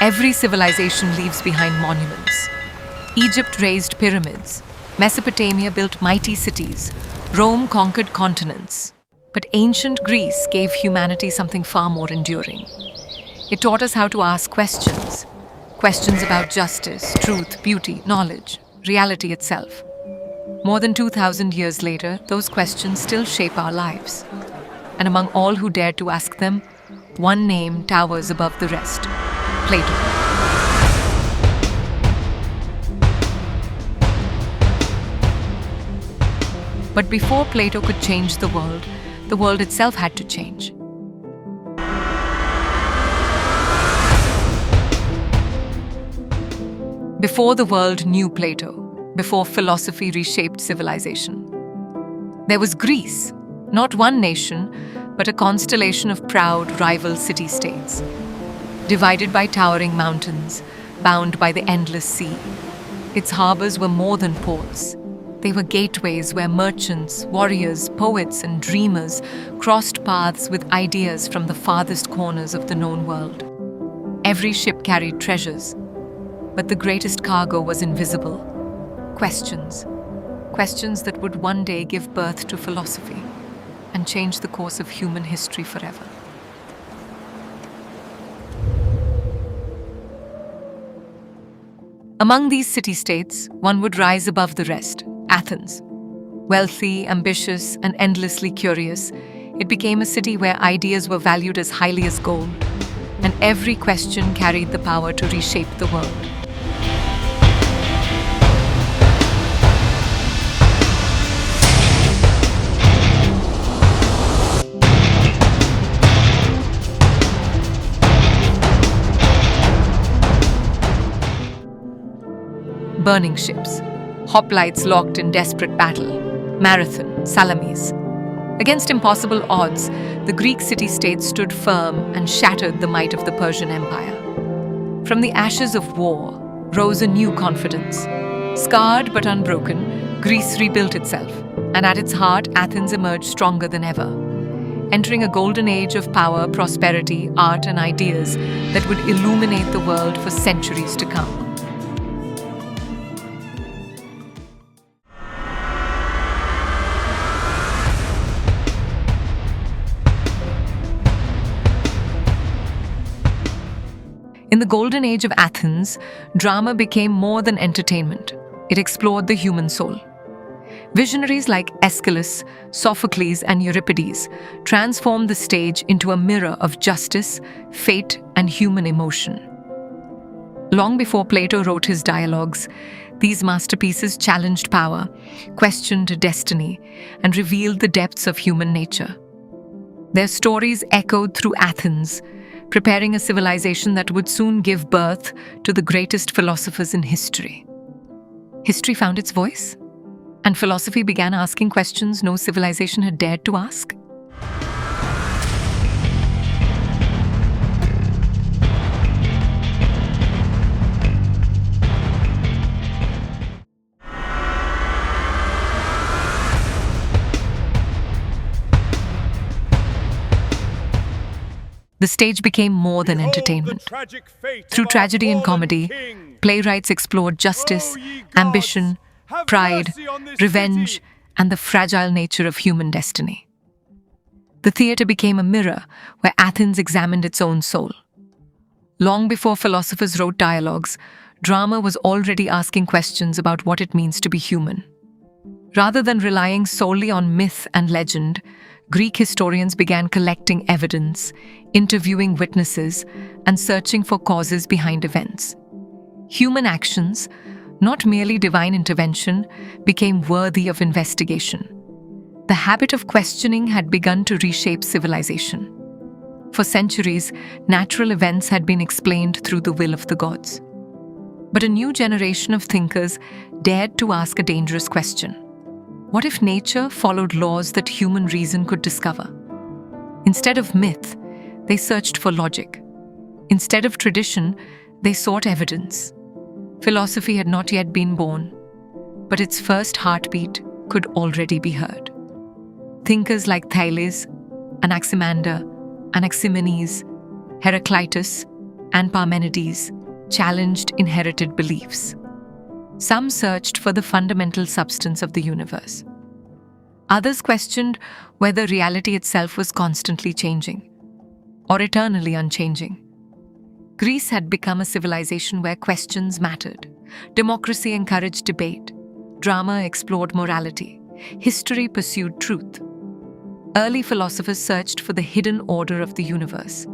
Every civilization leaves behind monuments. Egypt raised pyramids. Mesopotamia built mighty cities. Rome conquered continents. But ancient Greece gave humanity something far more enduring. It taught us how to ask questions. Questions about justice, truth, beauty, knowledge, reality itself. More than 2,000 years later, those questions still shape our lives. And among all who dared to ask them, one name towers above the rest: Plato. But before Plato could change the world itself had to change. Before the world knew Plato, before philosophy reshaped civilization, there was Greece, not one nation, but a constellation of proud rival city-states, divided by towering mountains, bound by the endless sea. Its harbors were more than ports. They were gateways where merchants, warriors, poets, and dreamers crossed paths with ideas from the farthest corners of the known world. Every ship carried treasures, but the greatest cargo was invisible. Questions. Questions that would one day give birth to philosophy and change the course of human history forever. Among these city-states, one would rise above the rest: Athens. Wealthy, ambitious, and endlessly curious, it became a city where ideas were valued as highly as gold, and every question carried the power to reshape the world. Burning ships, hoplites locked in desperate battle, marathon, salamis. Against impossible odds, the Greek city-states stood firm and shattered the might of the Persian Empire. From the ashes of war rose a new confidence. Scarred but unbroken, Greece rebuilt itself, and at its heart, Athens emerged stronger than ever, entering a golden age of power, prosperity, art, and ideas that would illuminate the world for centuries to come. In the Golden Age of Athens, drama became more than entertainment. It explored the human soul. Visionaries like Aeschylus, Sophocles, and Euripides transformed the stage into a mirror of justice, fate, and human emotion. Long before Plato wrote his dialogues, these masterpieces challenged power, questioned destiny, and revealed the depths of human nature. Their stories echoed through Athens, preparing a civilization that would soon give birth to the greatest philosophers in history. History found its voice, and philosophy began asking questions no civilization had dared to ask. The stage became more than entertainment. Through tragedy and comedy, playwrights explored justice, ambition, pride, revenge, and the fragile nature of human destiny. The theater became a mirror where Athens examined its own soul. Long before philosophers wrote dialogues, drama was already asking questions about what it means to be human. Rather than relying solely on myth and legend, Greek historians began collecting evidence, interviewing witnesses, and searching for causes behind events. Human actions, not merely divine intervention, became worthy of investigation. The habit of questioning had begun to reshape civilization. For centuries, natural events had been explained through the will of the gods. But a new generation of thinkers dared to ask a dangerous question. What if nature followed laws that human reason could discover? Instead of myth, they searched for logic. Instead of tradition, they sought evidence. Philosophy had not yet been born, but its first heartbeat could already be heard. Thinkers like Thales, Anaximander, Anaximenes, Heraclitus, and Parmenides challenged inherited beliefs. Some searched for the fundamental substance of the universe. Others questioned whether reality itself was constantly changing or eternally unchanging. Greece had become a civilization where questions mattered. Democracy encouraged debate. Drama explored morality. History pursued truth. Early philosophers searched for the hidden order of the universe.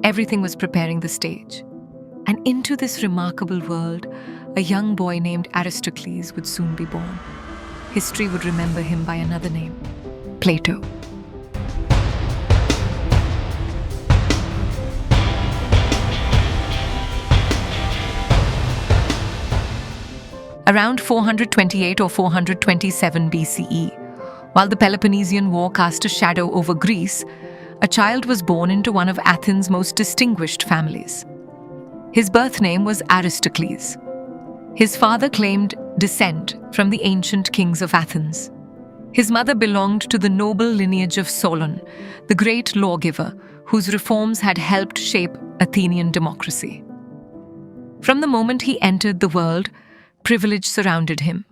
Everything was preparing the stage. And into this remarkable world, a young boy named Aristocles would soon be born. History would remember him by another name, Plato. Around 428 or 427 BCE, while the Peloponnesian War cast a shadow over Greece, a child was born into one of Athens' most distinguished families. His birth name was Aristocles. His father claimed descent from the ancient kings of Athens. His mother belonged to the noble lineage of Solon, the great lawgiver whose reforms had helped shape Athenian democracy. From the moment he entered the world, privilege surrounded him.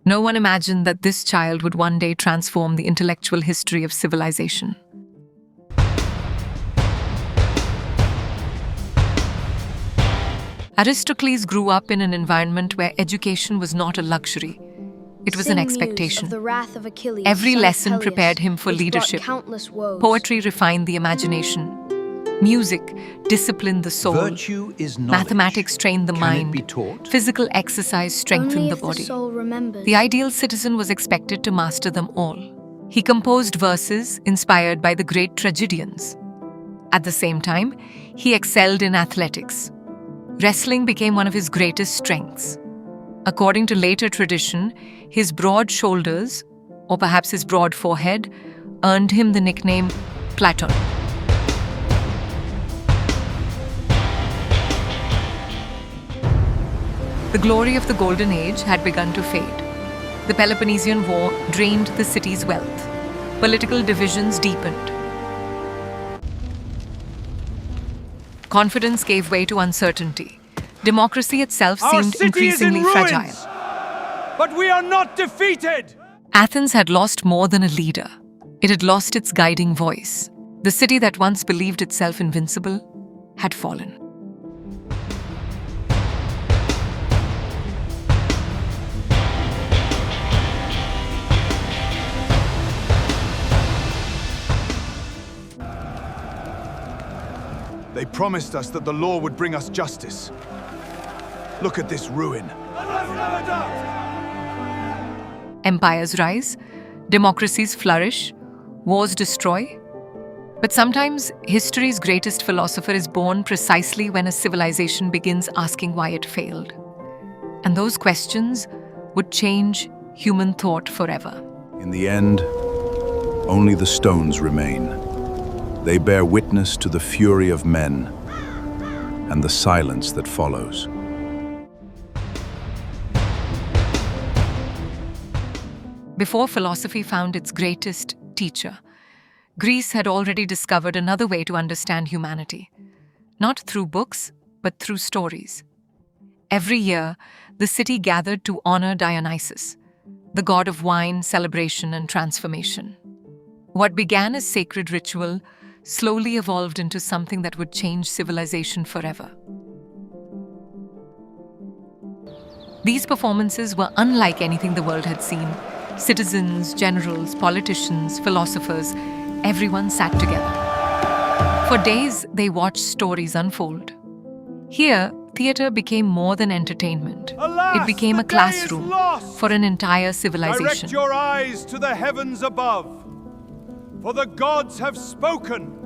No one imagined that this child would one day transform the intellectual history of civilization. Aristocles grew up in an environment where education was not a luxury. It was an expectation. Every lesson prepared him for leadership. Poetry refined the imagination. Music disciplined the soul. Virtue is knowledge. Mathematics trained the Can mind. it be taught? Physical exercise strengthened the body. The ideal citizen was expected to master them all. He composed verses inspired by the great tragedians. At the same time, he excelled in athletics. Wrestling became one of his greatest strengths. According to later tradition, his broad shoulders, or perhaps his broad forehead, earned him the nickname Platon. The glory of the Golden Age had begun to fade. The Peloponnesian War drained the city's wealth. Political divisions deepened. Confidence gave way to uncertainty. Democracy itself seemed increasingly fragile. But we are not defeated! Athens had lost more than a leader. It had lost its guiding voice. The city that once believed itself invincible had fallen. They promised us that the law would bring us justice. Look at this ruin. Empires rise, democracies flourish, wars destroy. But sometimes history's greatest philosopher is born precisely when a civilization begins asking why it failed. And those questions would change human thought forever. In the end, only the stones remain. They bear witness to the fury of men and the silence that follows. Before philosophy found its greatest teacher, Greece had already discovered another way to understand humanity, not through books, but through stories. Every year, the city gathered to honor Dionysus, the god of wine, celebration, and transformation. What began as sacred ritual slowly evolved into something that would change civilization forever. These performances were unlike anything the world had seen. Citizens, generals, politicians, philosophers, everyone sat together. For days, they watched stories unfold. Here, theater became more than entertainment. Alas, it became a the day is classroom lost. for an entire civilization. Direct your eyes to the heavens above, for the gods have spoken.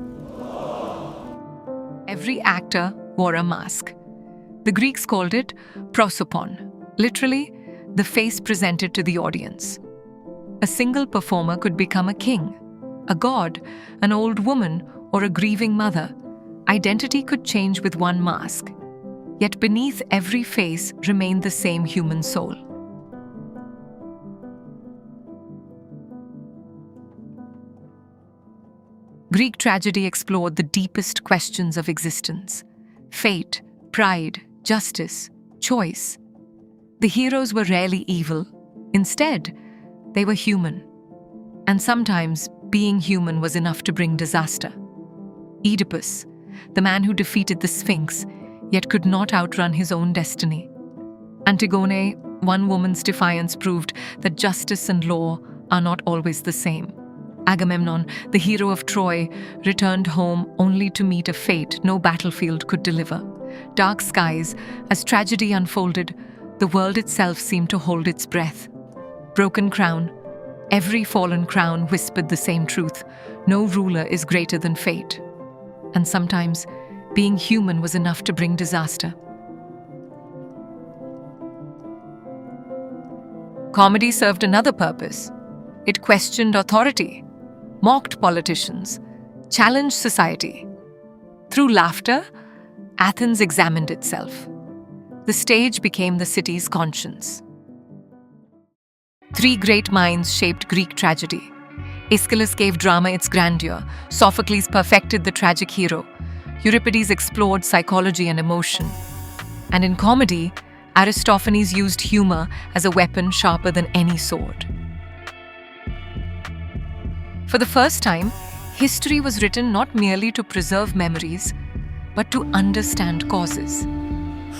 Every actor wore a mask. The Greeks called it prosopon, literally, the face presented to the audience. A single performer could become a king, a god, an old woman, or a grieving mother. Identity could change with one mask. Yet beneath every face remained the same human soul. Greek tragedy explored the deepest questions of existence. fate, pride, justice, choice. The heroes were rarely evil. Instead, they were human. And sometimes being human was enough to bring disaster. Oedipus, the man who defeated the Sphinx, yet could not outrun his own destiny. Antigone, one woman's defiance proved that justice and law are not always the same. Agamemnon, the hero of Troy, returned home only to meet a fate no battlefield could deliver. Dark skies, as tragedy unfolded, the world itself seemed to hold its breath. Broken crown, every fallen crown whispered the same truth: no ruler is greater than fate. And sometimes, being human was enough to bring disaster. Comedy served another purpose. It questioned authority, mocked politicians, challenged society. Through laughter, Athens examined itself. The stage became the city's conscience. Three great minds shaped Greek tragedy. Aeschylus gave drama its grandeur. Sophocles perfected the tragic hero. Euripides explored psychology and emotion. And in comedy, Aristophanes used humor as a weapon sharper than any sword. For the first time, history was written not merely to preserve memories, but to understand causes.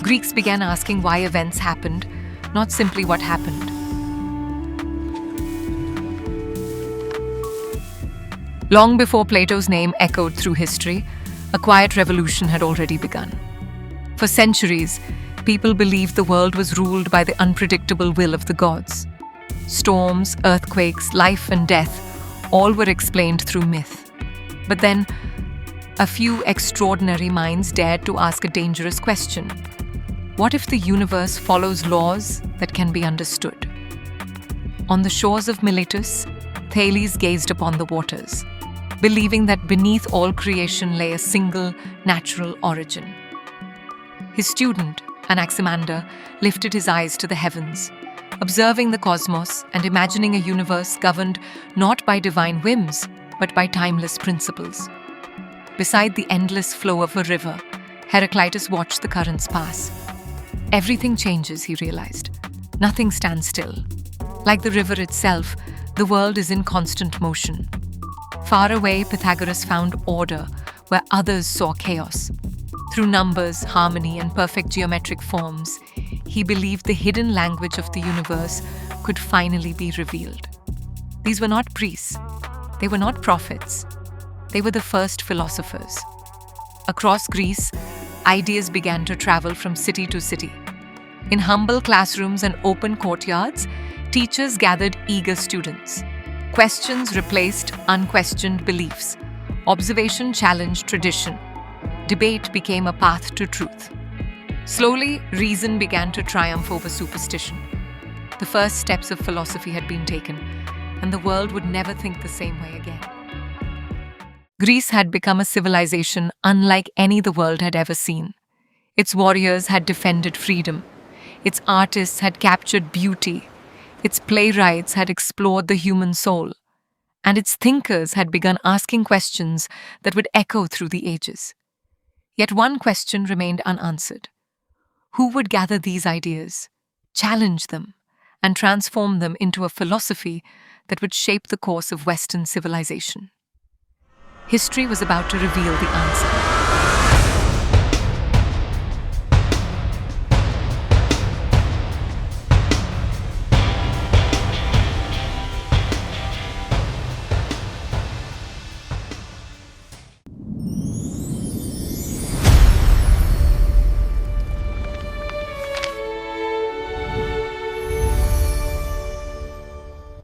Greeks began asking why events happened, not simply what happened. Long before Plato's name echoed through history, a quiet revolution had already begun. For centuries, people believed the world was ruled by the unpredictable will of the gods. Storms, earthquakes, life and death, all were explained through myth. But then, a few extraordinary minds dared to ask a dangerous question. What if the universe follows laws that can be understood? On the shores of Miletus, Thales gazed upon the waters, believing that beneath all creation lay a single natural origin. His student, Anaximander, lifted his eyes to the heavens, observing the cosmos and imagining a universe governed not by divine whims, but by timeless principles. Beside the endless flow of a river, Heraclitus watched the currents pass. Everything changes, he realized. Nothing stands still. Like the river itself, the world is in constant motion. Far away, Pythagoras found order where others saw chaos. Through numbers, harmony, and perfect geometric forms, he believed the hidden language of the universe could finally be revealed. These were not priests. They were not prophets. They were the first philosophers. Across Greece, ideas began to travel from city to city. In humble classrooms and open courtyards, teachers gathered eager students. Questions replaced unquestioned beliefs. Observation challenged tradition. Debate became a path to truth. Slowly, reason began to triumph over superstition. The first steps of philosophy had been taken, and the world would never think the same way again. Greece had become a civilization unlike any the world had ever seen. Its warriors had defended freedom. Its artists had captured beauty. Its playwrights had explored the human soul. And its thinkers had begun asking questions that would echo through the ages. Yet one question remained unanswered. Who would gather these ideas, challenge them, and transform them into a philosophy that would shape the course of Western civilization? History was about to reveal the answer.